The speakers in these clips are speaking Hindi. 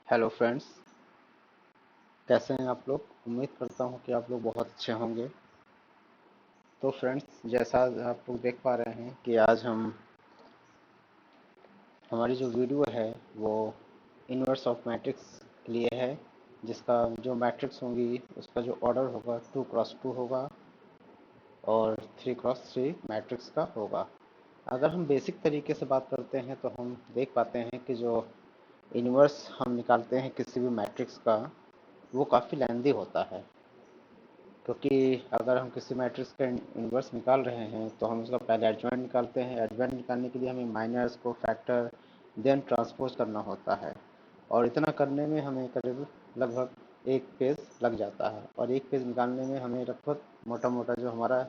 हेलो फ्रेंड्स, कैसे हैं आप लोग। उम्मीद करता हूं कि आप लोग बहुत अच्छे होंगे। तो फ्रेंड्स, जैसा आप लोग देख पा रहे हैं कि आज हमारी जो वीडियो है वो इनवर्स ऑफ मैट्रिक्स के लिए है, जिसका जो मैट्रिक्स होंगी उसका जो ऑर्डर होगा 2x2 होगा और 3x3 मैट्रिक्स का होगा। अगर हम बेसिक तरीके से बात करते हैं तो हम देख पाते हैं कि जो इनवर्स हम निकालते हैं किसी भी मैट्रिक्स का, वो काफ़ी लेंदी होता है। क्योंकि अगर हम किसी मैट्रिक्स का इन्वर्स निकाल रहे हैं तो हम उसका पहले एडजॉइंट निकालते हैं। एडजॉइंट निकालने के लिए हमें माइनर्स को फैक्टर देन ट्रांसपोज करना होता है, और इतना करने में हमें करीब लगभग एक पेज लग जाता है। और एक पेज निकालने में हमें लगभग मोटा मोटा जो हमारा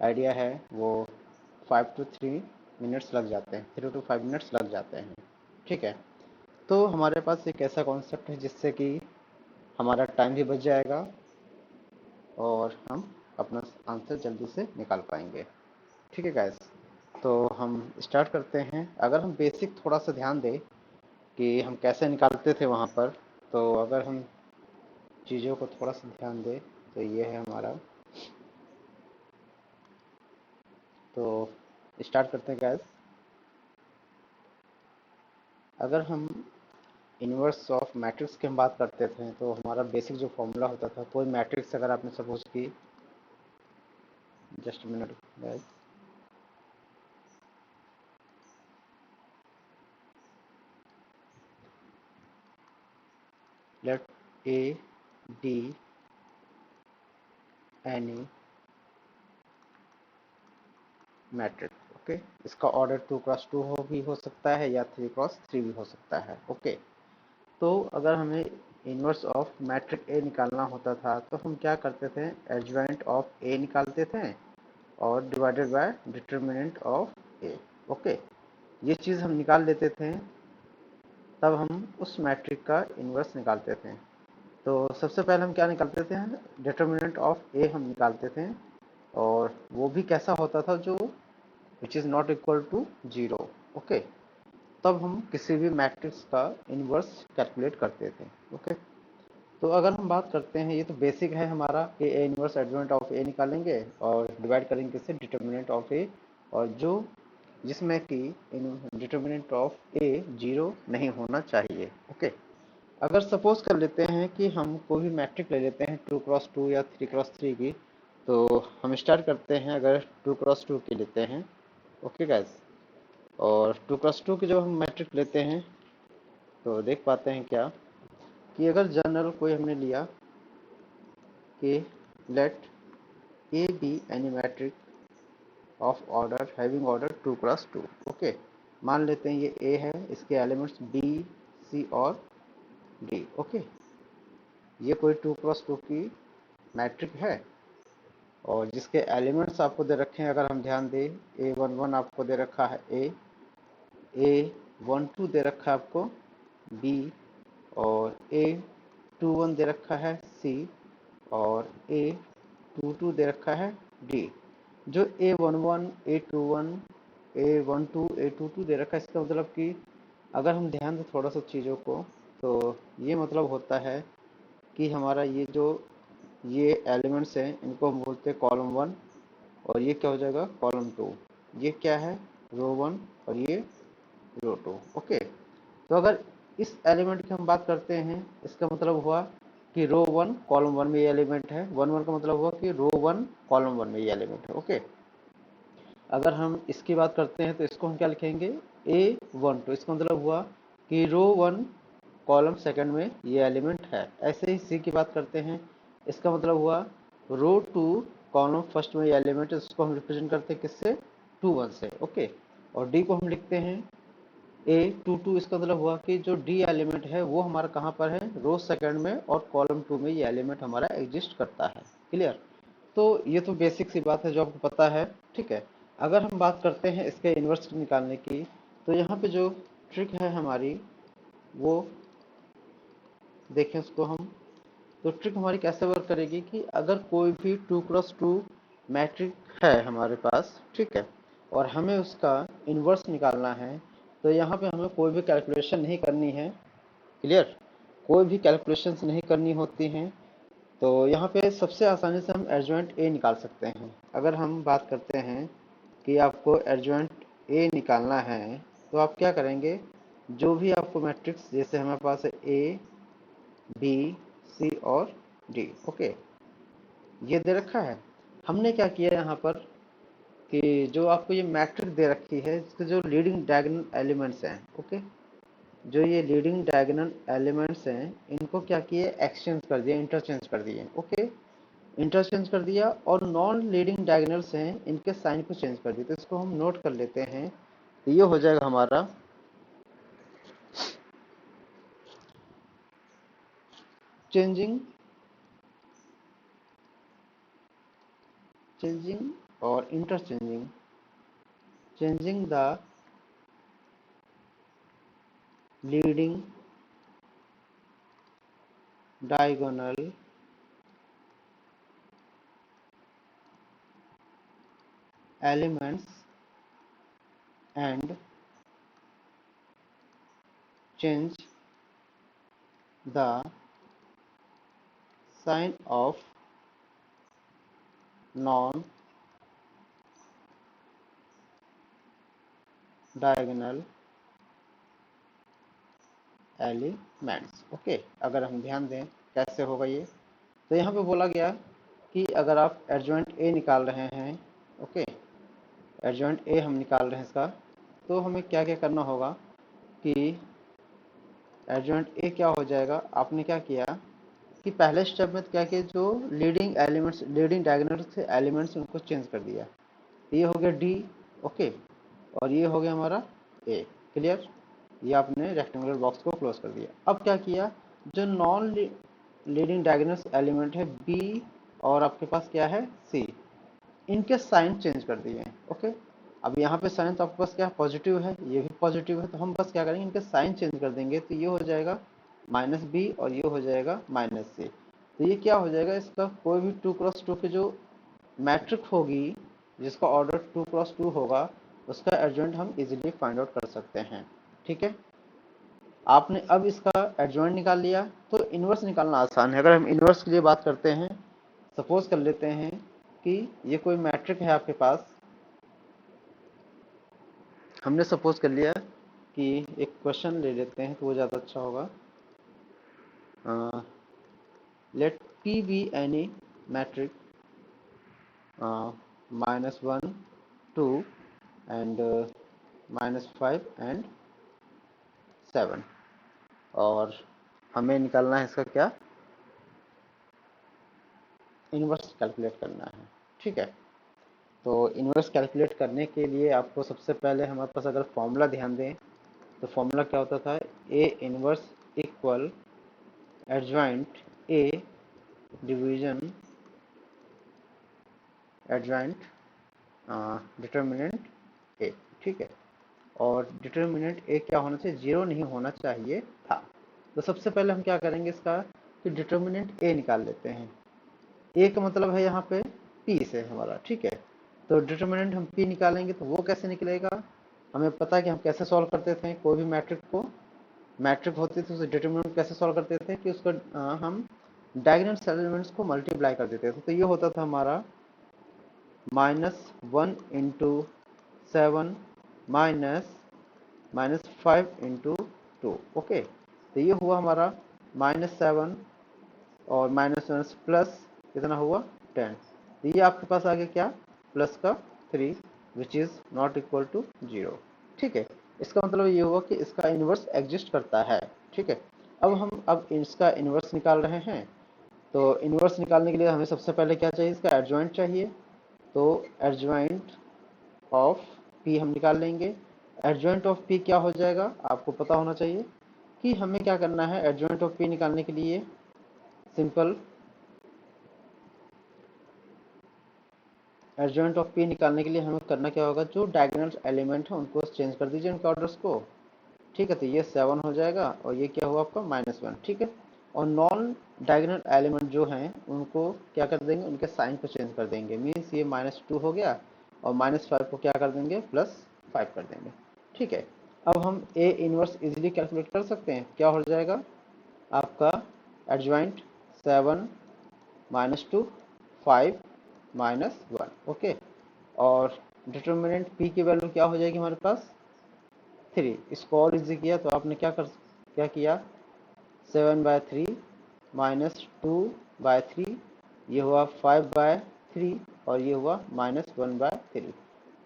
आइडिया है वो 5 to 3 मिनट्स लग जाते हैं, 3 to 5 मिनट्स लग जाते हैं। ठीक है, तो हमारे पास एक ऐसा कॉन्सेप्ट है जिससे कि हमारा टाइम भी बच जाएगा और हम अपना आंसर जल्दी से निकाल पाएंगे। ठीक है गाइस, तो हम स्टार्ट करते हैं। अगर हम बेसिक थोड़ा सा ध्यान दें कि हम कैसे निकालते थे वहाँ पर, तो अगर हम चीज़ों को थोड़ा सा ध्यान दें तो ये है हमारा। तो स्टार्ट करते हैं गाइस। अगर हम इन्वर्स ऑफ मैट्रिक्स की हम बात करते थे तो हमारा बेसिक जो फॉर्मूला होता था, कोई मैट्रिक्स अगर आपने सपोज की, just minute guys, let A be any matrix. Okay, इसका ऑर्डर 2x2 भी हो सकता है या 3x3 भी हो सकता है। ओके, तो अगर हमें इन्वर्स ऑफ मैट्रिक ए निकालना होता था तो हम क्या करते थे, एडजॉइंट ऑफ ए निकालते थे और divided by determinant of A. Okay, ये चीज़ हम निकाल लेते थे, तब हम उस मैट्रिक का इन्वर्स निकालते थे। तो सबसे पहले हम क्या निकालते थे, डिटर्मिनेंट ऑफ ए हम निकालते थे, और वो भी कैसा होता था, जो which is not equal to 0। Okay, तब हम किसी भी मैट्रिक्स का इन्वर्स कैलकुलेट करते थे। ओके, तो अगर हम बात करते हैं, ये तो बेसिक है हमारा, ए इन्वर्स एडजॉइंट ऑफ ए निकालेंगे और डिवाइड करेंगे किससे, डिटर्मिनेंट ऑफ ए, और जो जिसमें कि डिटर्मिनेंट ऑफ ए 0 नहीं होना चाहिए। ओके, अगर सपोज कर लेते हैं कि हम कोई भी मैट्रिक ले लेते हैं 2x2 या 3x3 की, तो हम स्टार्ट करते हैं अगर 2x2 की लेते हैं। ओके गाइस, और 2x2 की जब हम मैट्रिक लेते हैं तो देख पाते हैं क्या, कि अगर जनरल कोई हमने लिया कि let A be any matrix of order having order 2x2। Okay, मान लेते हैं ये ए है, इसके एलिमेंट्स बी, सी और डी। ओके, ये कोई 2x2 की मैट्रिक है और जिसके एलिमेंट्स आपको दे रखे हैं, अगर हम ध्यान दें, A11 आपको दे रखा है A12 दे रखा है आपको बी, और A21 दे रखा है सी, और A22 दे रखा है डी। जो A11, A21, A12, A22 दे रखा है, इसका मतलब कि अगर हम ध्यान दें थोड़ा सा चीज़ों को, तो ये मतलब होता है कि हमारा ये एलिमेंट्स हैं, इनको हम बोलते हैं कॉलम 1, और ये क्या हो जाएगा, कॉलम 2। ये क्या है, रो 1, और ये रो 2। ओके, तो अगर इस एलिमेंट की हम बात करते हैं, इसका मतलब हुआ कि रो 1 कॉलम 1 में ये एलिमेंट है, 1 1 का मतलब हुआ कि रो 1 कॉलम 1 में ये एलिमेंट है। ओके, अगर हम इसकी बात करते हैं तो इसको हम क्या लिखेंगे, A12, इसका मतलब हुआ कि रो 1 कॉलम सेकंड में ये एलिमेंट है। ऐसे ही सी की बात करते हैं, इसका मतलब हुआ रो 2 कॉलम फर्स्ट में ये एलिमेंट है, इसको हम रिप्रेजेंट करते हैं किससे, 2 1 से। ओके, और डी को हम लिखते हैं A22, इसका मतलब हुआ कि जो डी एलिमेंट है वो हमारा कहाँ पर है, रो सेकंड में और कॉलम 2 में ये एलिमेंट हमारा एग्जिस्ट करता है। क्लियर, तो ये तो बेसिक सी बात है जो आपको पता है। ठीक है, अगर हम बात करते हैं इसके इन्वर्स निकालने की, तो यहाँ पे जो ट्रिक है हमारी, वो देखें उसको हम, तो ट्रिक हमारी कैसे वर्क करेगी कि अगर कोई भी 2x2 मैट्रिक है हमारे पास, ठीक है, और हमें उसका इन्वर्स निकालना है, तो यहाँ पे हमें कोई भी कैलकुलेशन नहीं करनी है। क्लियर, कोई भी कैलकुलेशंस नहीं करनी होती हैं। तो यहाँ पे सबसे आसानी से हम एडजॉइंट ए निकाल सकते हैं। अगर हम बात करते हैं कि आपको एडजॉइंट ए निकालना है तो आप क्या करेंगे, जो भी आपको मैट्रिक्स, जैसे हमारे पास है ए, बी, सी और डी, ओके, ये दे रखा है। हमने क्या किया यहाँ पर कि जो आपको ये मैट्रिक्स दे रखी है, इसके जो लीडिंग डायगोनल एलिमेंट्स हैं, ओके, जो ये लीडिंग डायगोनल एलिमेंट्स हैं, इनको क्या किए, एक्सचेंज कर दिया, इंटरचेंज कर दिए, ओके, इंटरचेंज कर दिया। और नॉन लीडिंग डायगोनल्स हैं, इनके साइन को चेंज कर दिया। तो इसको हम नोट कर लेते हैं। तो ये हो जाएगा हमारा चेंजिंग और interchanging, changing the leading diagonal elements and change the sign of non diagonal elements, okay. अगर हम ध्यान दें कैसे होगा ये, तो यहाँ पे बोला गया कि अगर आप एडजॉइंट ए निकाल रहे हैं, ओके, एडजॉइंट ए हम निकाल रहे हैं इसका, तो हमें क्या क्या करना होगा कि एडजॉइंट ए क्या हो जाएगा। आपने क्या किया कि पहले स्टेप में क्या किया, जो लीडिंग एलिमेंट्स, लीडिंग डायगोनल से एलिमेंट्स, उनको चेंज कर दिया। ये हो गया डी, ओके, और ये हो गया हमारा ए, क्लियर। ये आपने रेक्टेंगुलर बॉक्स को क्लोज कर दिया। अब क्या किया, जो नॉन लीडिंग डायगोनल एलिमेंट है बी और आपके पास क्या है सी, इनके साइन चेंज कर दिए, ओके। अब यहाँ पे साइन तो आपके पास क्या पॉजिटिव है, ये भी पॉजिटिव है, तो हम बस क्या करेंगे, इनके साइन चेंज कर देंगे। तो ये हो जाएगा माइनस बी और ये हो जाएगा माइनस सी। तो ये क्या हो जाएगा, इसका कोई भी 2x2 के जो मैट्रिक्स होगी, जिसका ऑर्डर 2x2 होगा, उसका एडजॉइंट हम इजीली फाइंड आउट कर सकते हैं, ठीक है। आपने अब इसका एडजॉइंट निकाल लिया, तो इन्वर्स निकालना आसान है। अगर हम इन्वर्स के लिए बात करते हैं, सपोज कर लेते हैं कि ये कोई मैट्रिक है आपके पास। हमने सपोज कर लिया कि एक क्वेश्चन ले लेते हैं तो वो ज़्यादा अच्छा होगा। Let P be any matrix -1 2 and -5 and 7, और हमें निकालना है इसका क्या, इन्वर्स कैलकुलेट करना है, ठीक है। तो इन्वर्स कैलकुलेट करने के लिए आपको सबसे पहले हमारे पास अगर फॉर्मूला ध्यान दें, तो फॉर्मूला क्या होता था, A inverse equal adjoint A division adjoint determinant A, ठीक है। और डिटर्मिनेंट ए क्या होना चाहिए, जीरो नहीं होना चाहिए था। तो सबसे पहले हम क्या करेंगे इसका, कि डिटर्मिनेंट ए निकाल लेते हैं। ए का मतलब है यहाँ पे पी से हमारा, ठीक है। तो डिटर्मिनेंट हम पी निकालेंगे, तो वो कैसे निकलेगा, हमें पता है कि हम कैसे सॉल्व करते थे कोई भी मैट्रिक को। मैट्रिक होती थी, उसे डिटर्मिनेंट कैसे सॉल्व करते थे कि उसको हम डायगोनल एलिमेंट्स को मल्टीप्लाई कर देते थे। तो ये होता था हमारा -1 इंटू 7 -5 इंटू 2, ओके। तो ये हुआ हमारा -7 और -1 प्लस कितना हुआ 10। तो ये आपके पास आ गया क्या, प्लस का 3, which is not equal to 0, ठीक है। इसका मतलब ये हुआ कि इसका इन्वर्स एग्जिस्ट करता है, ठीक है। अब इसका इन्वर्स निकाल रहे हैं। तो इन्वर्स निकालने के लिए हमें सबसे पहले क्या चाहिए, इसका एडजॉइंट चाहिए। तो एडजॉइंट ऑफ पी हम निकाल लेंगे। एडजॉइंट ऑफ पी क्या हो जाएगा, आपको पता होना चाहिए कि हमें क्या करना है एडजॉइंट ऑफ पी निकालने के लिए। सिंपल, एडजॉइंट ऑफ पी निकालने के लिए हमें करना क्या होगा, जो डायगोनल एलिमेंट है उनको चेंज कर दीजिए, उनके ऑर्डर्स को, ठीक है। तो ये 7 हो जाएगा और ये क्या हुआ आपका -1, ठीक है। और नॉन डायगोनल एलिमेंट जो हैं उनको क्या कर देंगे, उनके साइन को चेंज कर देंगे। मीन्स ये -2 हो गया और -5 को क्या कर देंगे, +5 कर देंगे, ठीक है। अब हम ए इनवर्स इजीली कैलकुलेट कर सकते हैं, क्या हो जाएगा, आपका एडजॉइंट 7 -2 5 -1, ओके। और डिटर्मिनेंट p की वैल्यू क्या हो जाएगी हमारे पास 3। इसको और इजी किया तो आपने क्या किया 7/3 -2/3, ये हुआ 5/3 और ये हुआ -1/3।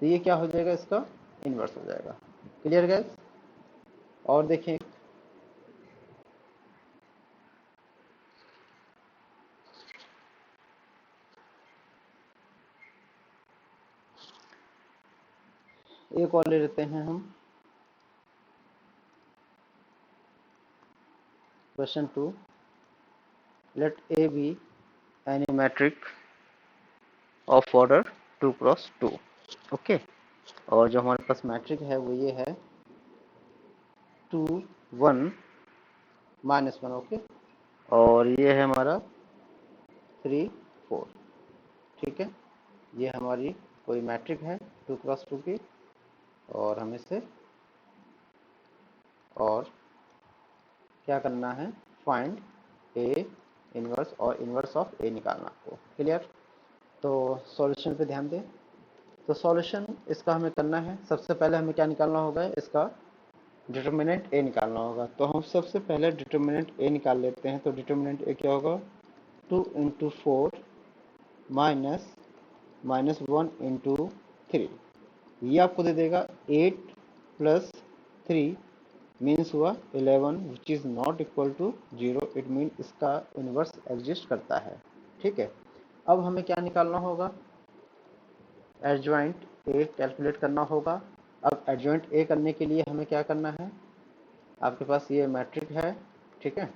तो ये क्या हो जाएगा, इसका इन्वर्स हो जाएगा। Clear guys? और देखें, एक और ले लेते हैं हम। Question 2, let A be any matrix of order 2x2, okay. और जो हमारे पास मैट्रिक है वो ये है 2 1 -1, ओके। और ये है हमारा 3 4, ठीक है। ये हमारी कोई मैट्रिक है 2x2 की, और हमें से और क्या करना है, फाइंड ए इनवर्स और इनवर्स ऑफ ए निकालना आपको। क्लियर? तो सॉल्यूशन पे ध्यान दें। तो सॉल्यूशन इसका हमें करना है, सबसे पहले हमें क्या निकालना होगा, इसका डिटर्मिनेंट ए निकालना होगा। तो हम सबसे पहले डिटर्मिनेंट ए निकाल लेते हैं। तो डिटर्मिनेंट ए क्या होगा, 2 × 4 -1 × 3, ये आपको दे देगा 8 + 3 मीन्स हुआ 11, which is not equal to 0। It mean इसका इन्वर्स एग्जिस्ट करता है, ठीक है। अब हमें क्या निकालना होगा, एडजॉइंट ए कैलकुलेट करना होगा। अब एडजॉइंट ए करने के लिए हमें क्या करना है, आपके पास ये मैट्रिक है, ठीक है।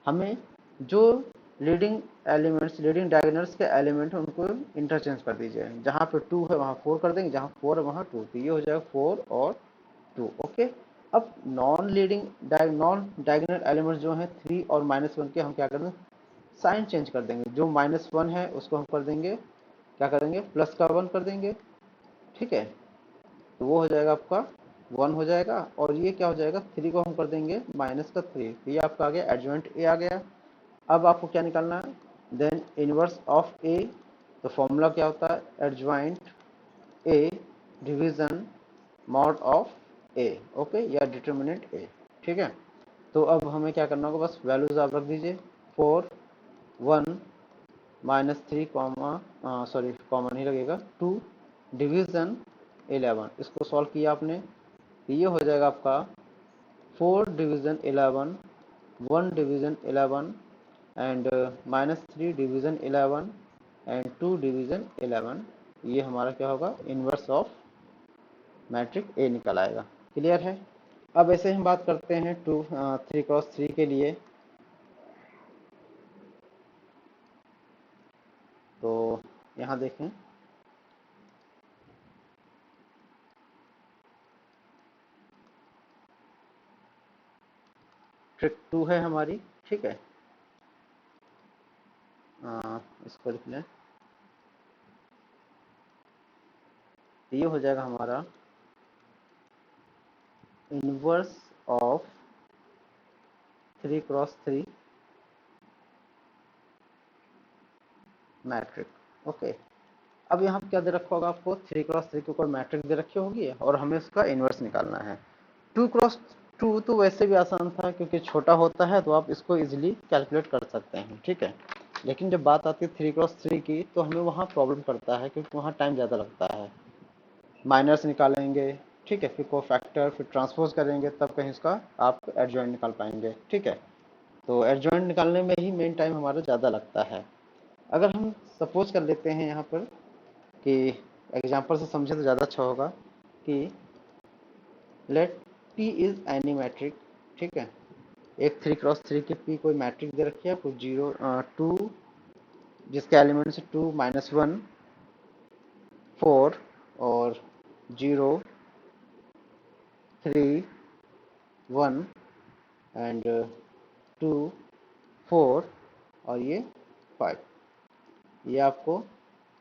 हमें जो लीडिंग एलिमेंट्स, लीडिंग डायगोनल्स के एलिमेंट हैं उनको इंटरचेंज कर दीजिए। जहाँ पे 2 है वहाँ 4 कर देंगे, जहाँ 4 है वहाँ 2, तो ये हो जाएगा 4 और 2, ओके। अब नॉन डायगोनल एलिमेंट्स जो हैं 3 और -1 के, हम क्या करेंगे, साइन चेंज कर देंगे। जो -1 है उसको हम कर देंगे, क्या करेंगे, प्लस का 1 कर देंगे, ठीक है। तो वो हो जाएगा आपका 1 हो जाएगा। और ये क्या हो जाएगा, 3 को हम कर देंगे -3। तो ये आपका आ गया एडजॉइंट ए आ गया। अब आपको क्या निकालना है, देन इनवर्स ऑफ ए। तो फॉर्मूला क्या होता है, adjoint A division mod of A, okay, या डिटर्मिनेंट ए, ठीक है। तो अब हमें क्या करना होगा, बस वैल्यूज आप रख दीजिए, 4 1 -3 कॉमा, सॉरी कॉमा नहीं लगेगा, 2 डिवीजन 11, इसको सॉल्व किया आपने, तो ये हो जाएगा आपका 4 division 11, 1 division 11 and -3 division 11 and 2 division 11। ये हमारा क्या होगा, इनवर्स ऑफ मैट्रिक ए निकल आएगा। क्लियर है? अब ऐसे हम बात करते हैं 3x3 के लिए। तो यहाँ देखें, ट्रिक 2 है हमारी, ठीक है। इसको लिख लें, ये हो जाएगा हमारा inverse of 3x3 matric, okay. अब यहाँ पे क्या दे रखा होगा आपको, 3x3 के ऊपर मैट्रिक दे रखी होगी और हमें उसका इन्वर्स निकालना है। 2x2 तो वैसे भी आसान था, क्योंकि छोटा होता है तो आप इसको इजीली कैलकुलेट कर सकते हैं, ठीक है। लेकिन जब बात आती है 3x3 की, तो हमें वहाँ प्रॉब्लम पड़ता है, क्योंकि वहाँ टाइम ज़्यादा लगता है। माइनर्स निकालेंगे, ठीक है, फिर कोफैक्टर, फिर ट्रांसपोज करेंगे, तब कहीं इसका आप एडजॉइंट निकाल पाएंगे, ठीक है। तो एडजॉइंट निकालने में ही मेन टाइम हमारा ज़्यादा लगता है। अगर हम सपोज कर लेते हैं यहाँ पर कि एग्जाम्पल से समझे तो ज़्यादा अच्छा होगा, कि let P is any matrix, ठीक है। एक 3x3 की P कोई मैट्रिक दे रखी है आपको, 2 जिसके एलिमेंट से 2 -1 4 और 0 3 1 एंड 2 4 और ये 5। ये आपको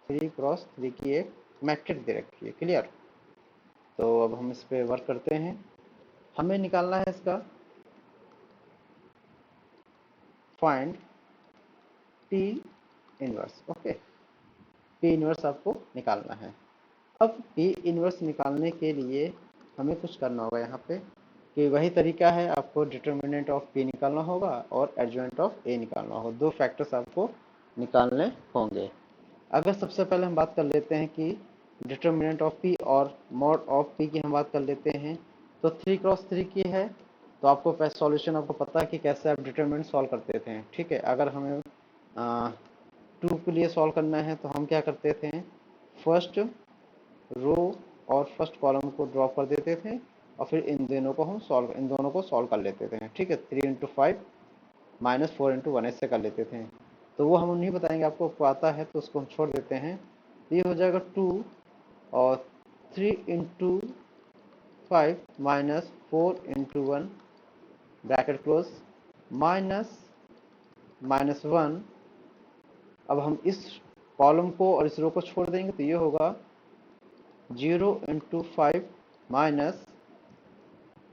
3x3 की एक मैट्रिक दे रखी है। क्लियर? तो अब हम इस पे वर्क करते हैं। हमें निकालना है इसका find P inverse. Okay, P inverse आपको निकालना है। अब P इनवर्स निकालने के लिए हमें कुछ करना होगा यहाँ पे, कि वही तरीका है, आपको डिटर्मिनेंट ऑफ P निकालना होगा और एडजॉइंट ऑफ A निकालना होगा। दो फैक्टर्स आपको निकालने होंगे। अगर सबसे पहले हम बात कर लेते हैं कि डिटर्मिनेंट ऑफ P और मॉड ऑफ P की हम बात कर लेते हैं, तो 3x3 की है, तो आपको सॉल्यूशन आपको पता है कि कैसे आप डिटर्मिनेंट सॉल्व करते थे। ठीक है, अगर हमें 2 के लिए सॉल्व करना है तो हम क्या करते थे, फर्स्ट रो और फर्स्ट कॉलम को ड्रॉप कर देते थे और फिर इन दोनों को सॉल्व कर लेते थे। ठीक है, 3 इंटू 5 माइनस 4 इंटू 1 ऐसे कर लेते थे। तो वो हम नहीं बताएंगे, आपको आता है तो उसको हम छोड़ देते हैं। ये हो जाएगा 2 और 3 into 5 minus 4 into 1 bracket close minus 1। अब हम इस कॉलम को और इस रो को छोड़ देंगे तो ये होगा 0 into 5 minus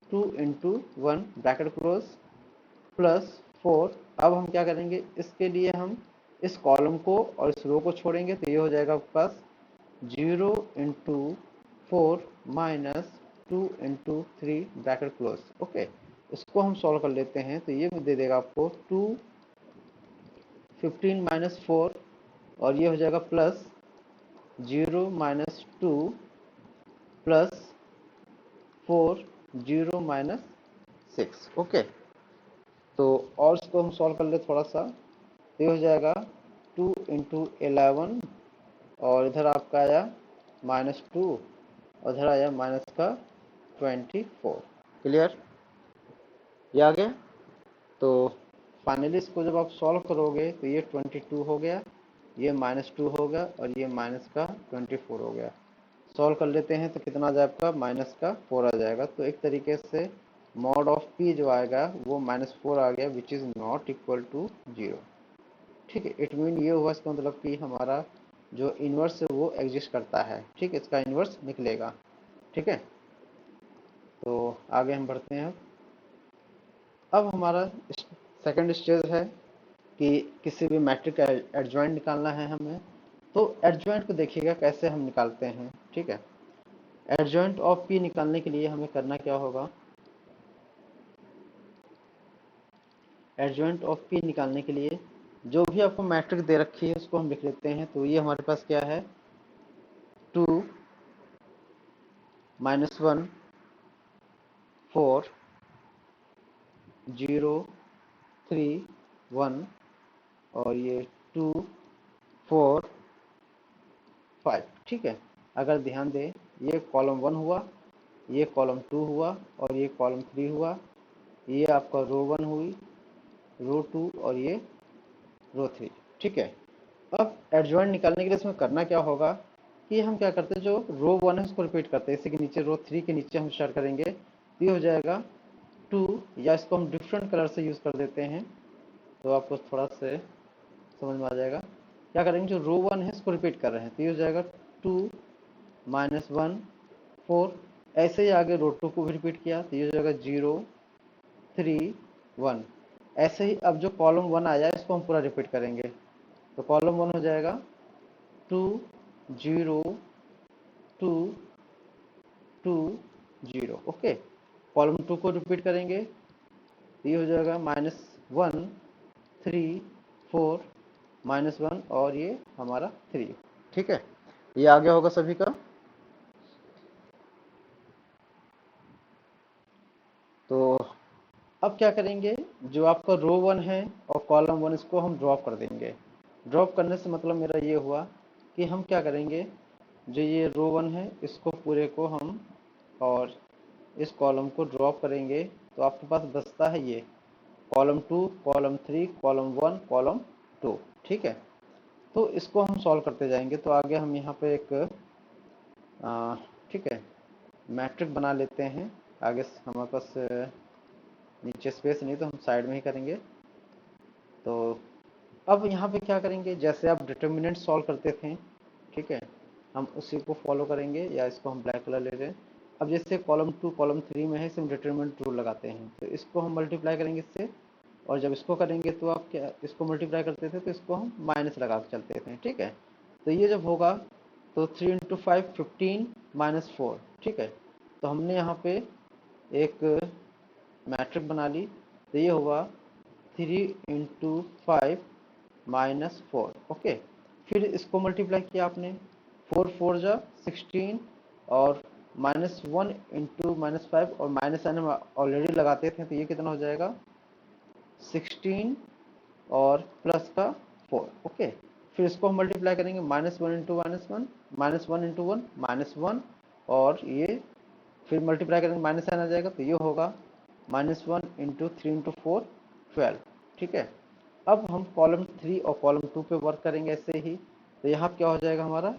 2 into 1 bracket close plus 4। अब हम क्या करेंगे, इसके लिए हम इस कॉलम को और इस रो को छोड़ेंगे तो ये हो जाएगा आपके पास 0 into 4 minus 2 into 3 bracket close. Okay, इसको हम सॉल्व कर लेते हैं तो ये दे देगा आपको 2 15 माइनस 4 और ये हो जाएगा plus 0 minus 2 plus 4 0 minus 6। Okay, तो और इसको हम सॉल्व कर ले थोड़ा सा, ये हो जाएगा 2 इंटू 11 और इधर आपका आया -2 और इधर आया माइनस का 24। क्लियर, ये आ गया। तो फाइनली इसको जब आप सॉल्व करोगे तो ये 22 हो गया, ये -2 हो गया और ये माइनस का 24 हो गया। सॉल्व कर लेते हैं तो कितना आ जाए आपका, माइनस का 4 आ जाएगा। तो एक तरीके से मॉड ऑफ P जो आएगा वो -4 आ गया, which is not equal to 0। ठीक है, इट मीन ये हुआ इसका मतलब कि हमारा जो इन्वर्स है वो एग्जिस्ट करता है। ठीक है, इसका इन्वर्स निकलेगा। ठीक है, तो आगे हम बढ़ते हैं। अब हमारा सेकंड स्टेज है कि किसी भी मैट्रिक का एडजॉइंट निकालना है हमें। तो एडजॉइंट को देखिएगा कैसे हम निकालते हैं। ठीक है, एडजॉइंट ऑफ P निकालने के लिए हमें करना क्या होगा, एडजॉइंट ऑफ P निकालने के लिए जो भी आपको मैट्रिक दे रखी है उसको हम लिख लेते हैं। तो ये हमारे पास क्या है, 2 -1 4 0 3 1 और ये 2 4 5। ठीक है, अगर ध्यान दें ये कॉलम 1 हुआ, ये कॉलम 2 हुआ और ये कॉलम 3 हुआ, ये आपका रो 1 हुई, रो 2 और ये रो 3। ठीक है, अब एडजॉइंट निकालने के लिए इसमें करना क्या होगा कि हम क्या करते हैं, जो रो 1 है उसको रिपीट करते हैं। इसी के नीचे रो 3 के नीचे हम स्टार्ट करेंगे तो ये हो जाएगा 2, या इसको हम डिफरेंट कलर से यूज़ कर देते हैं तो आपको थोड़ा से समझ में आ जाएगा। क्या करेंगे, जो रो 1 है इसको रिपीट कर रहे हैं तो ये हो जाएगा 2 -1 4। ऐसे ही आगे रो 2 को भी रिपीट किया तो ये हो जाएगा 0 3 1। ऐसे ही अब जो कॉलम 1 आया इसको हम पूरा रिपीट करेंगे तो कॉलम 1 हो जाएगा 2 0 2 2 0। ओके, कॉलम 2 को रिपीट करेंगे तो ये हो जाएगा -1 3 4 -1 और ये हमारा 3। ठीक है, ये आ गया होगा सभी का। तो अब क्या करेंगे, जो आपका रो 1 है और कॉलम 1 इसको हम ड्रॉप कर देंगे। ड्रॉप करने से मतलब मेरा ये हुआ कि हम क्या करेंगे, जो ये रो 1 है इसको पूरे को हम और इस कॉलम को ड्रॉप करेंगे तो आपके पास बचता है ये कॉलम 2 कॉलम 3 कॉलम 1 कॉलम 2। ठीक है, तो इसको हम सॉल्व करते जाएंगे। तो आगे हम यहाँ पे एक ठीक है मैट्रिक बना लेते हैं। आगे हमारे पास नीचे स्पेस नहीं तो हम साइड में ही करेंगे। तो अब यहाँ पे क्या करेंगे, जैसे आप डिटर्मिनेंट सॉल्व करते थे, ठीक है, हम उसी को फॉलो करेंगे, या इसको हम ब्लैक कलर ले रहे हैं। अब जैसे कॉलम 2 कॉलम 3 में है इसे हम डिटर्मिनेंट रूल लगाते हैं तो इसको हम मल्टीप्लाई करेंगे इससे और जब इसको करेंगे तो आप क्या इसको मल्टीप्लाई करते थे तो इसको हम माइनस लगा के चलते थे, ठीक है। तो ये जब होगा तो 3 इंटू 5 15 -4, ठीक है। तो हमने यहाँ पे एक मैट्रिक बना ली, तो ये होगा 3 इंटू 5 -4, ओके। फिर इसको मल्टीप्लाई किया आपने, 4 4 जा 16 और -1 इंटू -5 और माइनस साइन हम ऑलरेडी लगाते थे, तो ये कितना हो जाएगा 16 और प्लस का 4, ओके। फिर इसको हम मल्टीप्लाई करेंगे, -1 इंटू -1 -1 इंटू 1 -1 और ये फिर मल्टीप्लाई करेंगे माइनस साइन आ जाएगा, तो ये होगा -1 इंटू 3 इंटू 4 12, ठीक है। अब हम कॉलम 3 और कॉलम 2 पे वर्क करेंगे ऐसे ही, तो यहाँ क्या हो जाएगा हमारा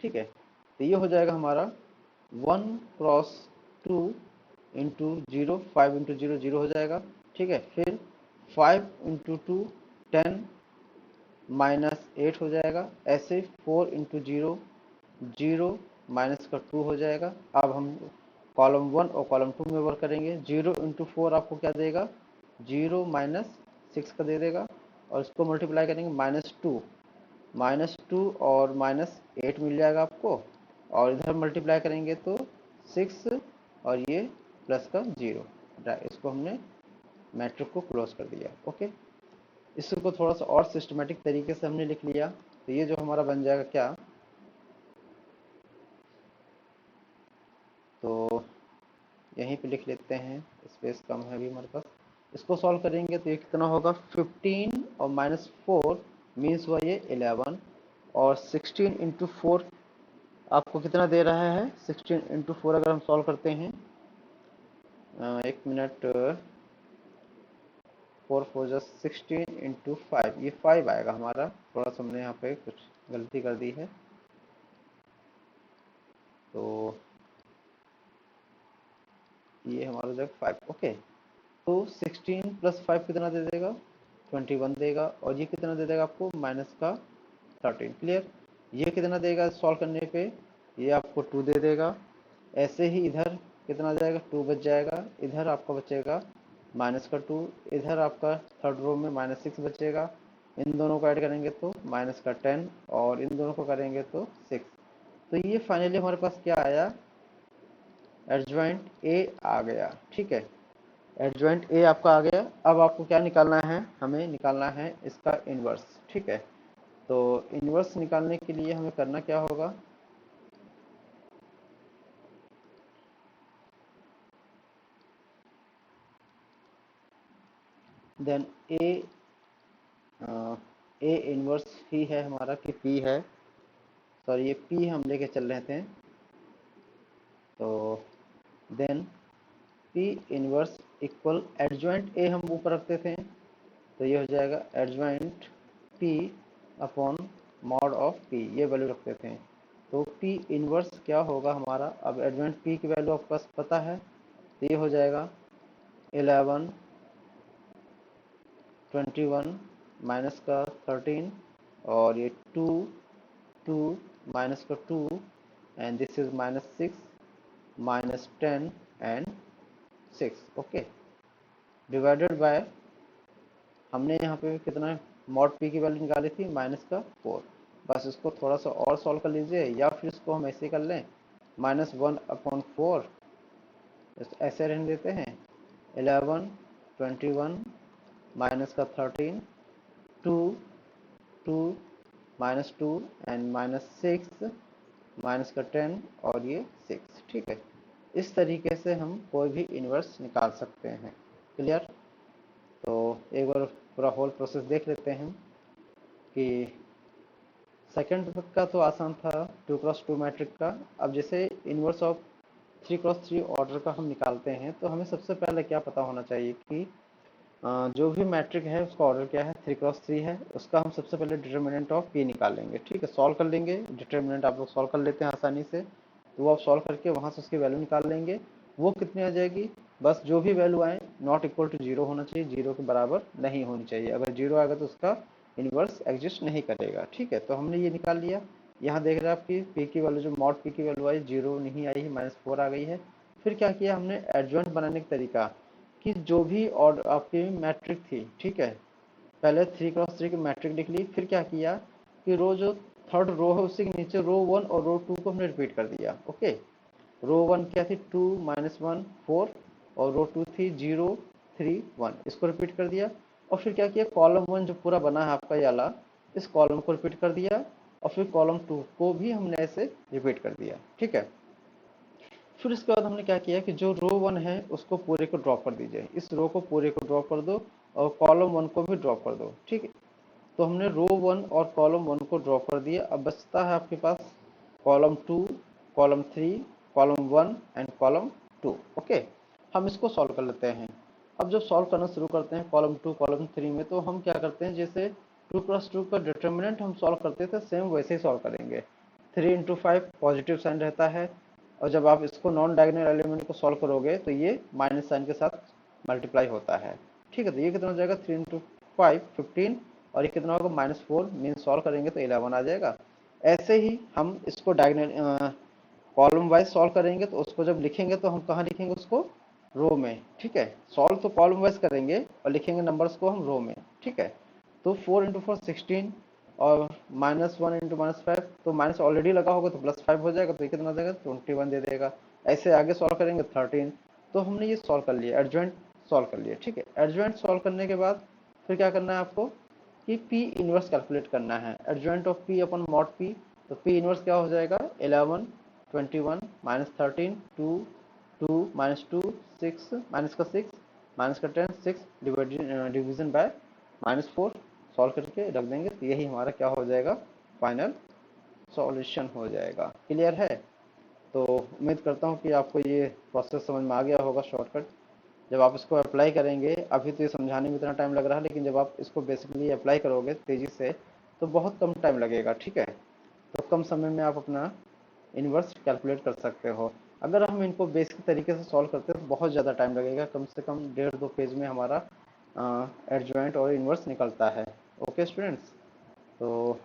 ठीक है। तो ये हो जाएगा हमारा 1 क्रॉस 2 इंटू 0, 5 इंटू 0 0 हो जाएगा, ठीक है। फिर 5 इंटू 2 10 -8 हो जाएगा, ऐसे 4 इंटू 0 0 माइनस का 2 हो जाएगा। अब हम कॉलम 1 और कॉलम 2 में वर्क करेंगे, 0 इंटू 4 आपको क्या देगा 0 -6 का दे देगा, और इसको मल्टीप्लाई करेंगे -2 और -8 मिल जाएगा आपको, और इधर मल्टीप्लाई करेंगे तो 6 और ये प्लस का 0, इसको हमने मैट्रिक को क्लोज कर दिया, ओके। इसको थोड़ा सा और सिस्टमेटिक तरीके से हमने लिख लिया, तो ये जो हमारा बन जाएगा क्या, तो यहीं पे लिख लेते हैं, स्पेस कम है अभी हमारे पास। इसको सॉल्व करेंगे तो ये कितना होगा 15 और -4 मीन्स हुआ ये 11, और 16 इंटू 4 आपको कितना दे रहा है 16 इंटू 4 अगर हम सॉल्व करते हैं, एक मिनट, 4 4 जा 16 इंटू 5, ये 5 आएगा हमारा, थोड़ा सा हमने यहाँ पे कुछ गलती कर दी है, तो ये हमारा हो जाएगा 5, ओके। तो 16 प्लस 5 कितना दे देगा 21 देगा, और ये कितना दे देगा आपको माइनस का 13, क्लियर। ये कितना देगा सॉल्व करने पे, ये आपको 2 दे देगा। ऐसे ही इधर कितना आ जाएगा 2 बच जाएगा, इधर आपका बचेगा माइनस का 2, इधर आपका थर्ड रो में -6 बचेगा। इन दोनों को ऐड करेंगे तो माइनस का 10, और इन दोनों को करेंगे तो 6। तो ये फाइनली हमारे पास क्या आया, एडजॉइंट ए आ गया, ठीक है। एडजॉइंट ए आपका आ गया। अब आपको क्या निकालना है, हमें निकालना है इसका इन्वर्स, ठीक है। तो इन्वर्स निकालने के लिए हमें करना क्या होगा, देन ए इन्वर्स ही है हमारा कि पी है, सॉरी ये पी हम लेके चल रहे थे, तो then P inverse equal adjoint A हम ऊपर रखते थे, तो ये हो जाएगा adjoint P upon mod of P, ये वैल्यू रखते थे। तो पी इन्वर्स क्या होगा हमारा, अब एडजॉइंट पी की वैल्यू आपके पास पता है, तो ये हो जाएगा 11 21 माइनस का 13, और ये 2 2 माइनस का 2, and this is -6 -10 and 6, okay, divided by हमने यहाँ पे कितना मॉड पी की वैल्यू निकाली थी माइनस का 4। बस इसको थोड़ा सा और सॉल्व कर लीजिए, या फिर इसको हम ऐसे कर लें -1/4, ऐसे रहने देते हैं, 11 21 माइनस का 13 2 2 -2 एंड -6 माइनस का 10 और ये 6, ठीक है। इस तरीके से हम कोई भी इन्वर्स निकाल सकते हैं, क्लियर। तो एक बार पूरा होल प्रोसेस देख लेते हैं कि सेकंड का तो आसान था 2x2 मैट्रिक का। अब जैसे इन्वर्स ऑफ 3x3 ऑर्डर का हम निकालते हैं, तो हमें सबसे पहले क्या पता होना चाहिए कि जो भी मैट्रिक है उसका ऑर्डर क्या है 3x3 है, उसका हम सबसे पहले डिटर्मिनेंट ऑफ पी निकालेंगे, ठीक है। सॉल्व कर लेंगे, डिटर्मिनेंट आप लोग सॉल्व कर लेते हैं आसानी से, तो वो आप सॉल्व करके वहाँ से उसकी वैल्यू निकाल लेंगे। वो कितनी आ जाएगी, बस जो भी वैल्यू आए नॉट इक्वल टू 0 होना चाहिए, 0 के बराबर नहीं होनी चाहिए। अगर 0 आएगा तो उसका इन्वर्स एग्जिस्ट नहीं करेगा, ठीक है। तो हमने ये निकाल लिया। यहाँ देख रहे हैं आपकी पी की वैल्यू, जो मॉड पी की वैल्यू आई 0 नहीं आई है, -4 आ गई है। फिर क्या किया हमने एडजॉइंट बनाने का तरीका, कि जो भी ऑर्डर आपकी मैट्रिक थी, ठीक है, पहले 3x3 की मैट्रिक लिख ली। फिर क्या किया कि रो जो थर्ड रो है उसी के नीचे रो 1 और रो 2 को हमने रिपीट कर दिया। ओके, रो 1 क्या थी 2 -1 4, और रो 2 थी 0 3 1, इसको रिपीट कर दिया। और फिर क्या किया कॉलम 1 जो पूरा बना है आपका ये वाला, इस कॉलम को रिपीट कर दिया, और फिर कॉलम 2 को भी हमने ऐसे रिपीट कर दिया। ठीक है, फिर इसके बाद हमने क्या किया कि जो रो 1 है उसको पूरे को ड्रॉप कर दीजिए, इस रो को पूरे को ड्रॉप कर दो, और कॉलम 1 को भी ड्रॉप कर दो। ठीक है, तो हमने रो 1 और कॉलम 1 को ड्रॉप कर दिया। अब बचता है आपके पास column 2, column 3, column 1 and column 2। Okay, हम इसको सॉल्व कर लेते हैं। अब जब सॉल्व करना शुरू करते हैं कॉलम 2 कॉलम 3 में, तो हम क्या करते हैं जैसे 2 + 2 का डिटर्मिनेंट हम सॉल्व करते थे सेम वैसे ही सॉल्व करेंगे। 3 × 5 पॉजिटिव साइन रहता है, और जब आप इसको नॉन डायगोनल एलिमेंट को सॉल्व करोगे तो ये माइनस साइन के साथ मल्टीप्लाई होता है। ठीक है, तो ये कितना हो जाएगा 3 × 5 15, और ये कितना होगा -4, मीन सॉल्व करेंगे तो 11 आ जाएगा। ऐसे ही हम इसको डायगोनल कॉलम वाइज सॉल्व करेंगे, तो उसको जब लिखेंगे तो हम कहाँ लिखेंगे उसको, रो में। ठीक है, सॉल्व तो कॉलम वाइज करेंगे और लिखेंगे नंबर्स को हम रो में। ठीक है, तो 4 × 4 16, और -1 × -5, तो माइनस ऑलरेडी लगा होगा तो +5 हो जाएगा, तो ये कितना हो जाएगा 21 दे देगा। ऐसे आगे सॉल्व करेंगे 13। तो हमने ये सॉल्व कर लिया, एडजॉइंट सॉल्व कर लिया। ठीक है, एडजॉइंट सॉल्व करने के बाद फिर क्या करना है आपको कि पी इनवर्स कैलकुलेट करना है, adjoint of P upon mod P. तो पी इनवर्स क्या हो जाएगा 11 21 -13 2 2 -2 6 -6 -10 6 डिवीजन बाय -4, सॉल्व करके रख देंगे, तो यही हमारा क्या हो जाएगा फाइनल सॉल्यूशन हो जाएगा। क्लियर है? तो उम्मीद करता हूँ कि आपको ये प्रोसेस समझ में आ गया होगा शॉर्टकट। जब आप इसको अप्लाई करेंगे, अभी तो ये समझाने में इतना टाइम लग रहा है, लेकिन जब आप इसको बेसिकली अप्लाई करोगे तेज़ी से तो बहुत कम टाइम लगेगा। ठीक है, तो कम समय में आप अपना इन्वर्स कैलकुलेट कर सकते हो। अगर हम इनको बेसिक तरीके से सॉल्व करते हैं तो बहुत ज़्यादा टाइम लगेगा, कम से कम 1.5-2 पेज में हमारा एडजॉइंट और इन्वर्स निकलता है। ओके स्टूडेंट्स, तो